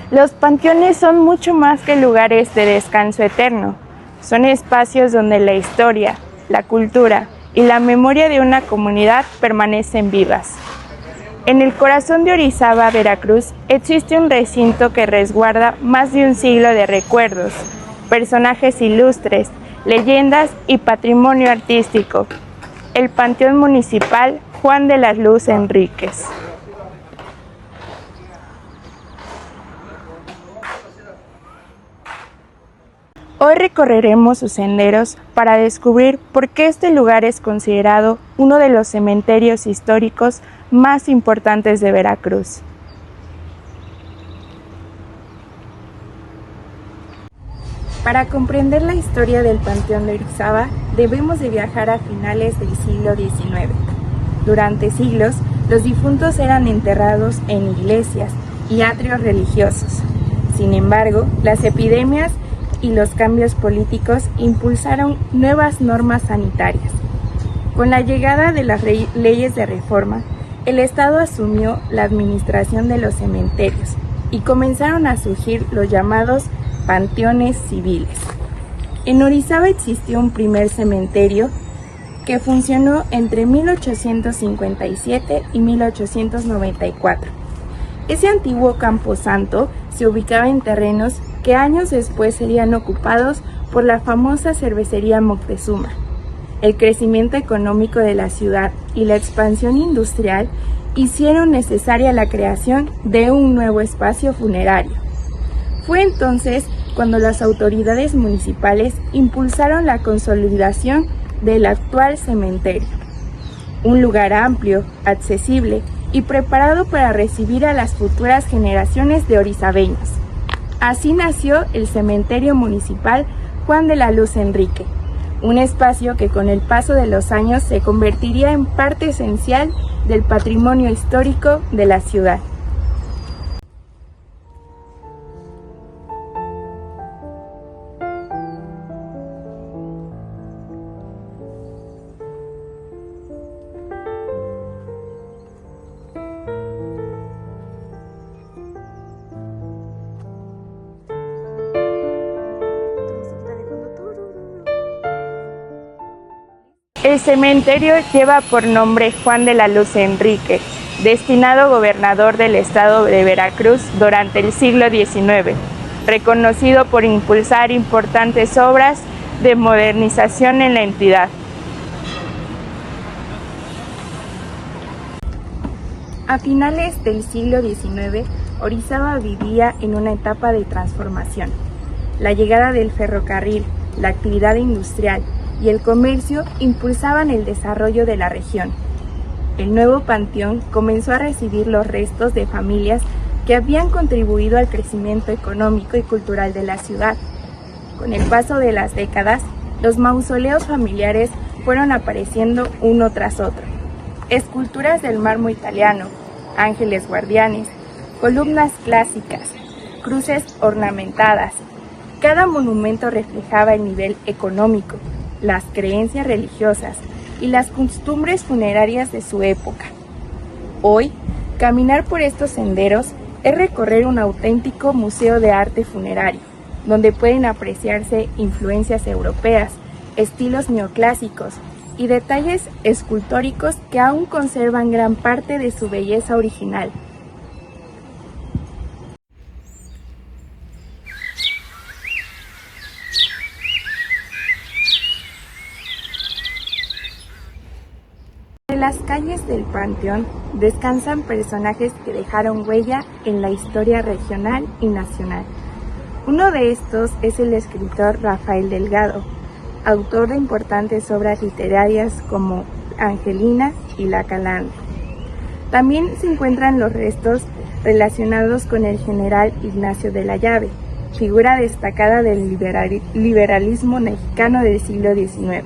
Los panteones son mucho más que lugares de descanso eterno. Son espacios donde la historia, la cultura y la memoria de una comunidad permanecen vivas. En el corazón de Orizaba, Veracruz, existe un recinto que resguarda más de un siglo de recuerdos, personajes ilustres, leyendas y patrimonio artístico. El Panteón Municipal Juan de la Luz Enríquez. Hoy recorreremos sus senderos para descubrir por qué este lugar es considerado uno de los cementerios históricos más importantes de Veracruz. Para comprender la historia del Panteón de Orizaba, debemos de viajar a finales del siglo XIX. Durante siglos, los difuntos eran enterrados en iglesias y atrios religiosos. Sin embargo, las epidemias y los cambios políticos impulsaron nuevas normas sanitarias. Con la llegada de las leyes de reforma, el Estado asumió la administración de los cementerios y comenzaron a surgir los llamados panteones civiles. En Orizaba existió un primer cementerio que funcionó entre 1857 y 1894. Ese antiguo camposanto se ubicaba en terrenos que años después serían ocupados por la famosa cervecería Moctezuma. El crecimiento económico de la ciudad y la expansión industrial hicieron necesaria la creación de un nuevo espacio funerario. Fue entonces cuando las autoridades municipales impulsaron la consolidación del actual cementerio, un lugar amplio, accesible y preparado para recibir a las futuras generaciones de orizabeños. Así nació el Cementerio Municipal Juan de la Luz Enríquez, un espacio que con el paso de los años se convertiría en parte esencial del patrimonio histórico de la ciudad. El cementerio lleva por nombre Juan de la Luz Enríquez, destinado gobernador del estado de Veracruz durante el siglo XIX, reconocido por impulsar importantes obras de modernización en la entidad. A finales del siglo XIX, Orizaba vivía en una etapa de transformación. La llegada del ferrocarril, la actividad industrial y el comercio impulsaban el desarrollo de la región. El nuevo panteón comenzó a recibir los restos de familias que habían contribuido al crecimiento económico y cultural de la ciudad. Con el paso de las décadas, los mausoleos familiares fueron apareciendo uno tras otro. Esculturas del mármol italiano, ángeles guardianes, columnas clásicas, cruces ornamentadas. Cada monumento reflejaba el nivel económico, las creencias religiosas y las costumbres funerarias de su época. Hoy, caminar por estos senderos es recorrer un auténtico museo de arte funerario, donde pueden apreciarse influencias europeas, estilos neoclásicos y detalles escultóricos que aún conservan gran parte de su belleza original. En las calles del Panteón descansan personajes que dejaron huella en la historia regional y nacional. Uno de estos es el escritor Rafael Delgado, autor de importantes obras literarias como Angelina y La Calandria. También se encuentran los restos relacionados con el general Ignacio de la Llave, figura destacada del liberalismo mexicano del siglo XIX.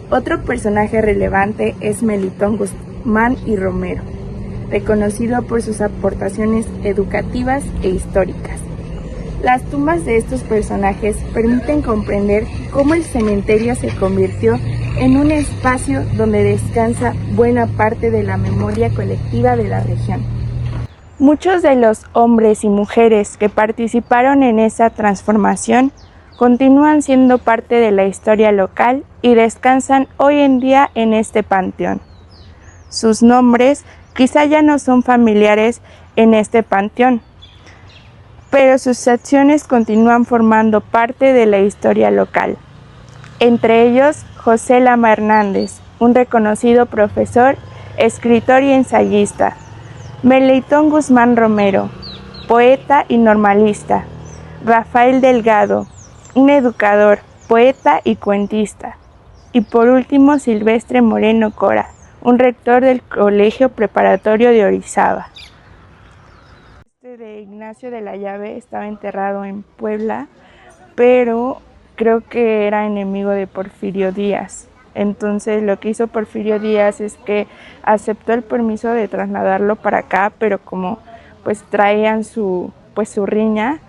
Otro personaje relevante es Melitón Guzmán y Romero, reconocido por sus aportaciones educativas e históricas. Las tumbas de estos personajes permiten comprender cómo el cementerio se convirtió en un espacio donde descansa buena parte de la memoria colectiva de la región. Muchos de los hombres y mujeres que participaron en esa transformación continúan siendo parte de la historia local y descansan hoy en día en este panteón. Sus nombres quizá ya no son familiares en este panteón, pero sus acciones continúan formando parte de la historia local. Entre ellos, José Lama Hernández, un reconocido profesor, escritor y ensayista. Meleitón Guzmán Romero, poeta y normalista. Rafael Delgado, un educador, poeta y cuentista. Y por último, Silvestre Moreno Cora, un rector del Colegio Preparatorio de Orizaba. De Ignacio de la Llave estaba enterrado en Puebla, pero creo que era enemigo de Porfirio Díaz. Entonces lo que hizo Porfirio Díaz es que aceptó el permiso de trasladarlo para acá, pero como pues traían su riña,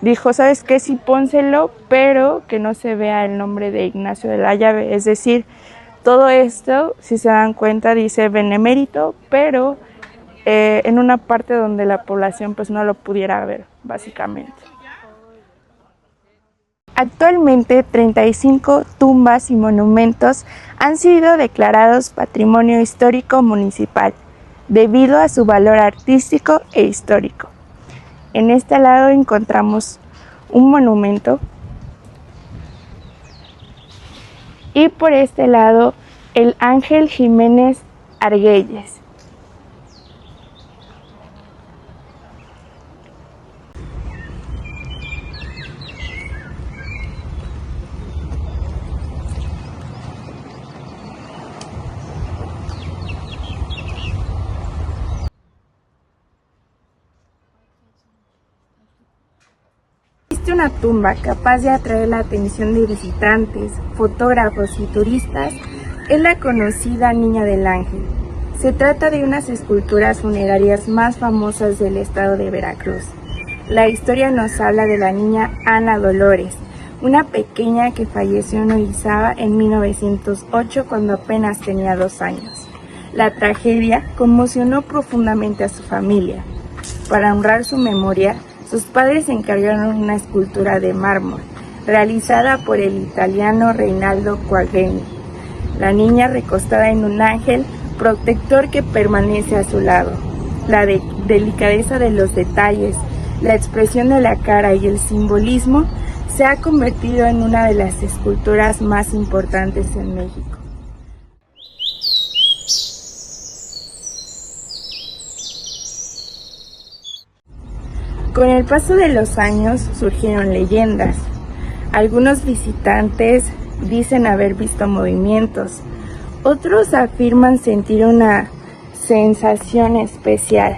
dijo, ¿sabes qué? Sí, pónselo, pero que no se vea el nombre de Ignacio de la Llave. Es decir, todo esto, si se dan cuenta, dice benemérito, pero en una parte donde la población pues no lo pudiera ver, básicamente. Actualmente 35 tumbas y monumentos han sido declarados Patrimonio Histórico Municipal debido a su valor artístico e histórico. En este lado encontramos un monumento y por este lado el Ángel Jiménez Argüelles. Existe una tumba capaz de atraer la atención de visitantes, fotógrafos y turistas, es la conocida Niña del Ángel. Se trata de unas esculturas funerarias más famosas del estado de Veracruz. La historia nos habla de la niña Ana Dolores, una pequeña que falleció en Orizaba en 1908 cuando apenas tenía 2 años. La tragedia conmocionó profundamente a su familia. Para honrar su memoria, sus padres encargaron una escultura de mármol, realizada por el italiano Reinaldo Quaglini. La niña recostada en un ángel protector que permanece a su lado. La delicadeza de los detalles, la expresión de la cara y el simbolismo se ha convertido en una de las esculturas más importantes en México. Con el paso de los años surgieron leyendas. Algunos visitantes dicen haber visto movimientos, otros afirman sentir una sensación especial,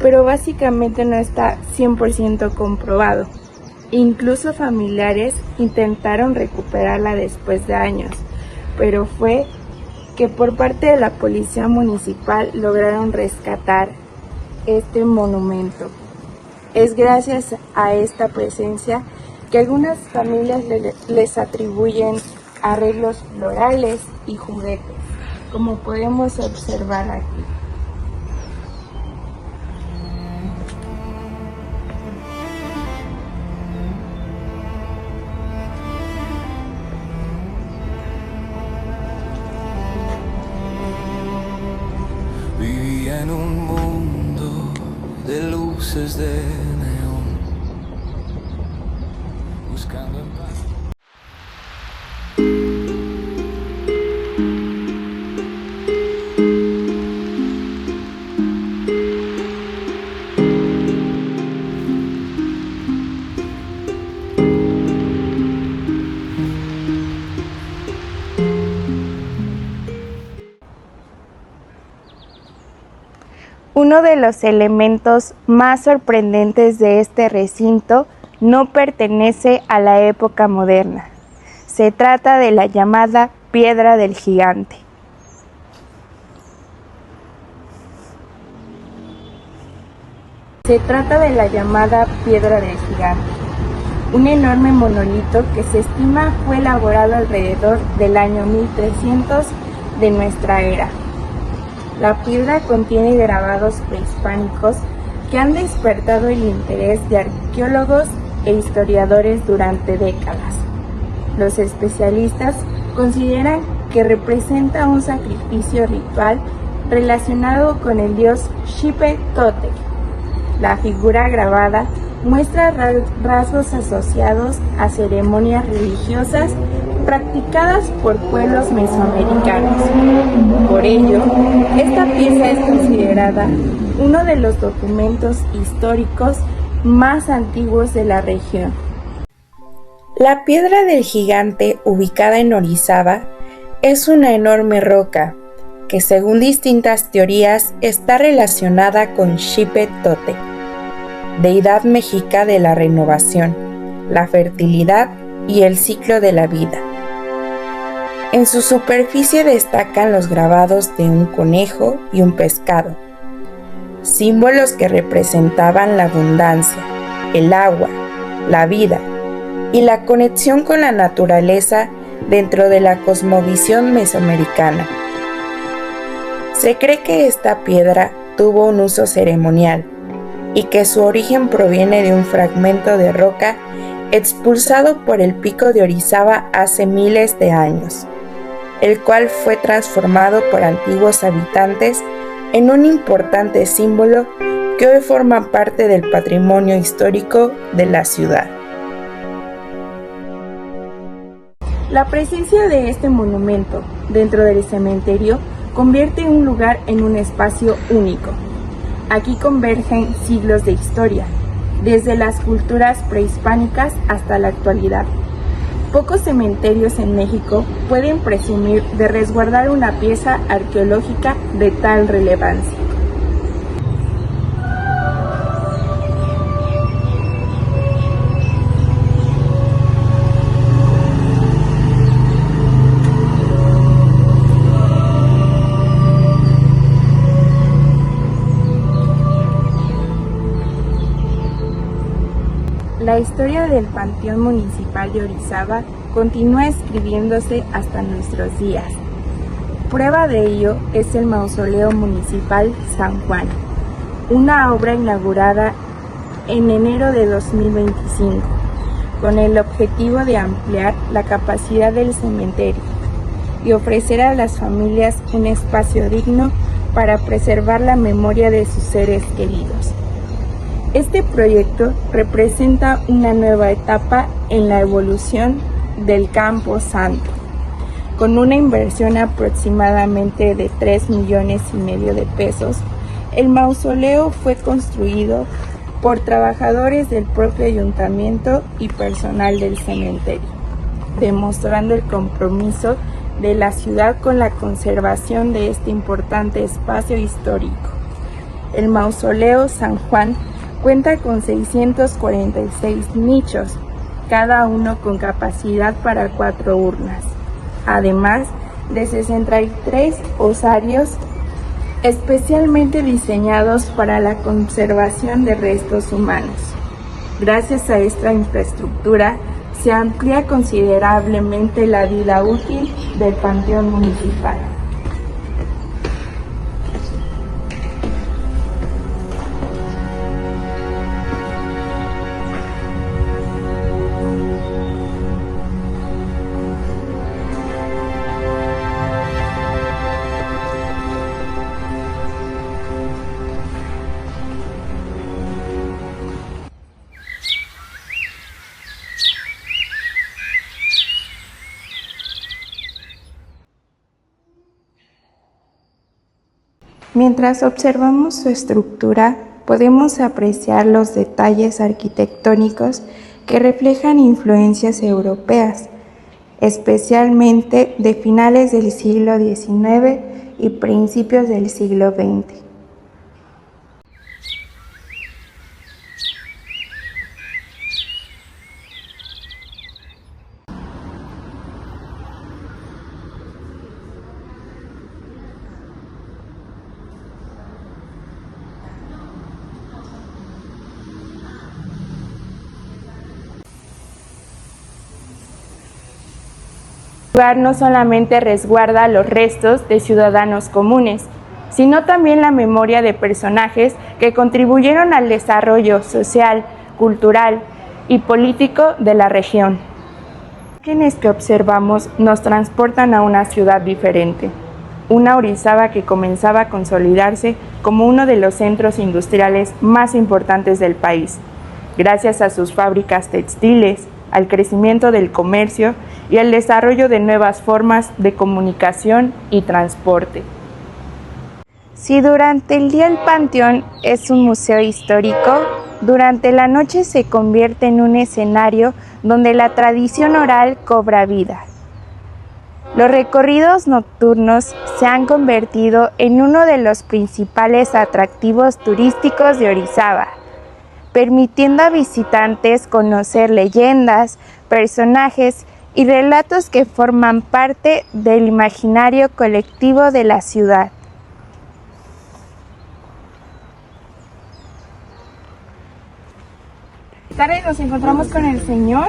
pero básicamente no está 100% comprobado. Incluso familiares intentaron recuperarla después de años, pero fue que por parte de la policía municipal lograron rescatar este monumento. Es gracias a esta presencia que algunas familias les atribuyen arreglos florales y juguetes, como podemos observar aquí. Vivía en un mundo de luces de neón, buscando en paz. Uno de los elementos más sorprendentes de este recinto no pertenece a la época moderna. Se trata de la llamada Piedra del Gigante. Un enorme monolito que se estima fue elaborado alrededor del año 1300 de nuestra era. La piedra contiene grabados prehispánicos que han despertado el interés de arqueólogos e historiadores durante décadas. Los especialistas consideran que representa un sacrificio ritual relacionado con el dios Xipe-Totec. La figura grabada muestra rasgos asociados a ceremonias religiosas practicadas por pueblos mesoamericanos. Por ello, esta pieza es considerada uno de los documentos históricos más antiguos de la región. La piedra del gigante, ubicada en Orizaba, es una enorme roca que, según distintas teorías, está relacionada con Xipe-Totec, deidad mexica de la renovación, la fertilidad y el ciclo de la vida. En su superficie destacan los grabados de un conejo y un pescado, símbolos que representaban la abundancia, el agua, la vida y la conexión con la naturaleza dentro de la cosmovisión mesoamericana. Se cree que esta piedra tuvo un uso ceremonial y que su origen proviene de un fragmento de roca expulsado por el pico de Orizaba hace miles de años, el cual fue transformado por antiguos habitantes en un importante símbolo que hoy forma parte del patrimonio histórico de la ciudad. La presencia de este monumento dentro del cementerio convierte un lugar en un espacio único. Aquí convergen siglos de historia, desde las culturas prehispánicas hasta la actualidad. Pocos cementerios en México pueden presumir de resguardar una pieza arqueológica de tal relevancia. La historia del Panteón Municipal de Orizaba continúa escribiéndose hasta nuestros días. Prueba de ello es el Mausoleo Municipal San Juan, una obra inaugurada en enero de 2025, con el objetivo de ampliar la capacidad del cementerio y ofrecer a las familias un espacio digno para preservar la memoria de sus seres queridos. Este proyecto representa una nueva etapa en la evolución del Campo Santo. Con una inversión aproximadamente de 3,5 millones de pesos, el mausoleo fue construido por trabajadores del propio ayuntamiento y personal del cementerio, demostrando el compromiso de la ciudad con la conservación de este importante espacio histórico. El Mausoleo San Juan cuenta con 646 nichos, cada uno con capacidad para 4 urnas, además de 63 osarios especialmente diseñados para la conservación de restos humanos. Gracias a esta infraestructura se amplía considerablemente la vida útil del Panteón Municipal. Mientras observamos su estructura, podemos apreciar los detalles arquitectónicos que reflejan influencias europeas, especialmente de finales del siglo XIX y principios del siglo XX. El lugar no solamente resguarda los restos de ciudadanos comunes, sino también la memoria de personajes que contribuyeron al desarrollo social, cultural y político de la región. Las imágenes que observamos nos transportan a una ciudad diferente, una Orizaba que comenzaba a consolidarse como uno de los centros industriales más importantes del país, gracias a sus fábricas textiles, al crecimiento del comercio y al desarrollo de nuevas formas de comunicación y transporte. Si durante el día el Panteón es un museo histórico, durante la noche se convierte en un escenario donde la tradición oral cobra vida. Los recorridos nocturnos se han convertido en uno de los principales atractivos turísticos de Orizaba, permitiendo a visitantes conocer leyendas, personajes y relatos que forman parte del imaginario colectivo de la ciudad. Nos encontramos con el señor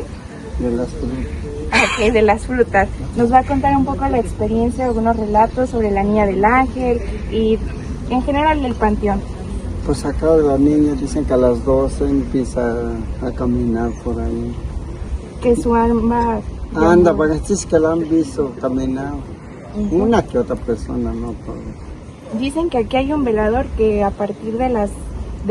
de las frutas. De las frutas. Nos va a contar un poco la experiencia, algunos relatos sobre la Niña del Ángel y en general del Panteón. Pues acá de la niña dicen que a las 12 empieza a caminar por ahí. Que su alma... Anda, porque es que la han visto caminar. Una que otra persona, no todo. Dicen que aquí hay un velador que a partir de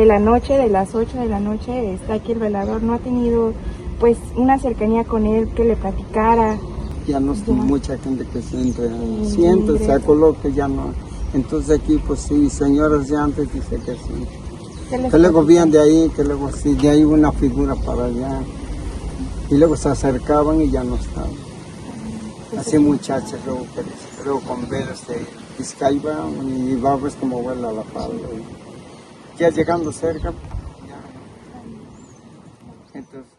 la noche, de las 8 de la noche, está aquí el velador. No ha tenido pues una cercanía con él que le platicara. Ya no es mucha gente que se entra, siente, se coloca, ya no. Entonces aquí pues sí, señoras de antes dice que sí. Que luego vienen de ahí, que luego sí, de ahí una figura para allá. Y luego se acercaban y ya no estaban. Así muchachas, luego con velas de Vizcaiba y babas como vuela la falda. Ya llegando cerca, ya. Entonces,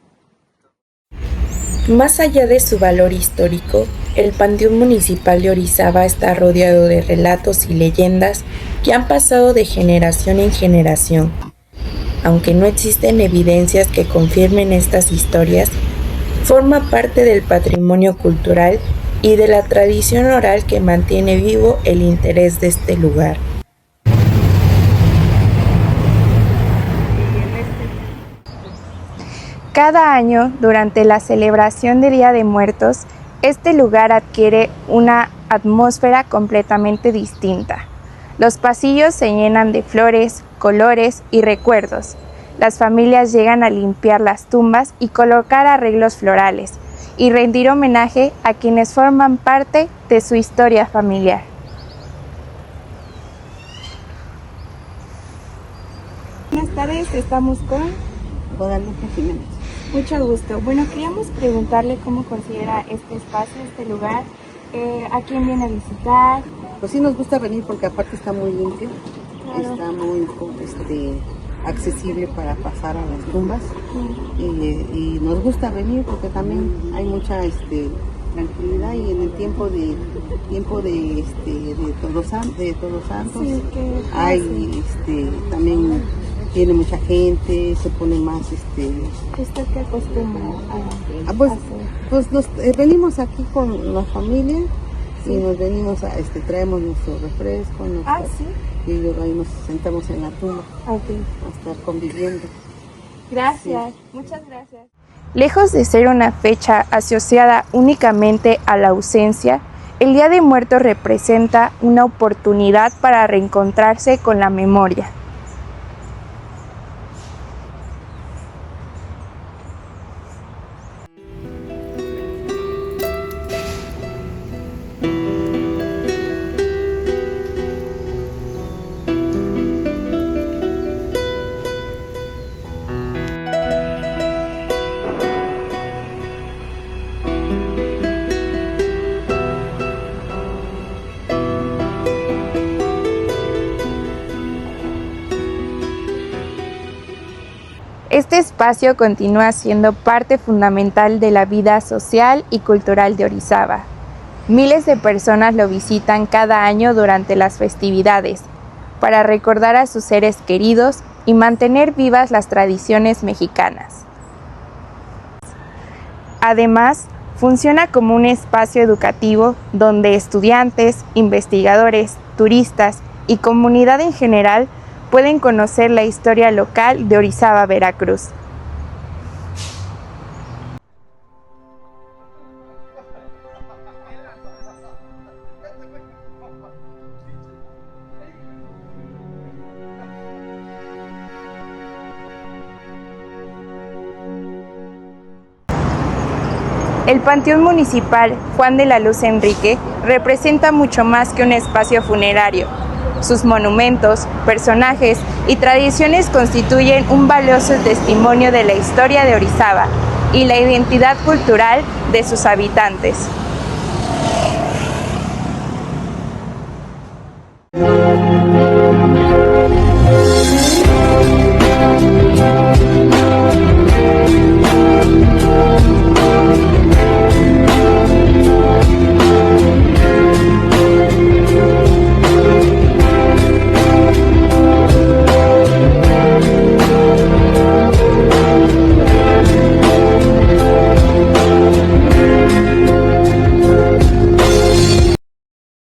más allá de su valor histórico, el Panteón Municipal de Orizaba está rodeado de relatos y leyendas que han pasado de generación en generación. Aunque no existen evidencias que confirmen estas historias, forma parte del patrimonio cultural y de la tradición oral que mantiene vivo el interés de este lugar. Cada año, durante la celebración de Día de Muertos, este lugar adquiere una atmósfera completamente distinta. Los pasillos se llenan de flores, colores y recuerdos. Las familias llegan a limpiar las tumbas y colocar arreglos florales y rendir homenaje a quienes forman parte de su historia familiar. Buenas tardes, estamos con Guadalupe Jiménez. mucho gusto. Bueno, queríamos preguntarle cómo considera este espacio, este lugar, a quién viene a visitar. Pues sí nos gusta venir porque aparte está muy limpio, Claro. está muy accesible para pasar a las tumbas y nos gusta venir porque también hay mucha tranquilidad y en el tiempo de Todos Santos Sí, que hay también viene mucha gente, se pone más ¿Usted qué acostumbra a pues, hacer? venimos aquí con la familia y nos venimos traemos nuestro refresco, Sí. y luego ahí nos sentamos en la tumba Ok. a estar conviviendo. Gracias, muchas gracias. Lejos de ser una fecha asociada únicamente a la ausencia, el Día de Muertos representa una oportunidad para reencontrarse con la memoria. Este espacio continúa siendo parte fundamental de la vida social y cultural de Orizaba. Miles de personas lo visitan cada año durante las festividades, para recordar a sus seres queridos y mantener vivas las tradiciones mexicanas. Además, funciona como un espacio educativo donde estudiantes, investigadores, turistas y comunidad en general pueden conocer la historia local de Orizaba, Veracruz. El Panteón Municipal Juan de la Luz Enrique representa mucho más que un espacio funerario. Sus monumentos, personajes y tradiciones constituyen un valioso testimonio de la historia de Orizaba y la identidad cultural de sus habitantes.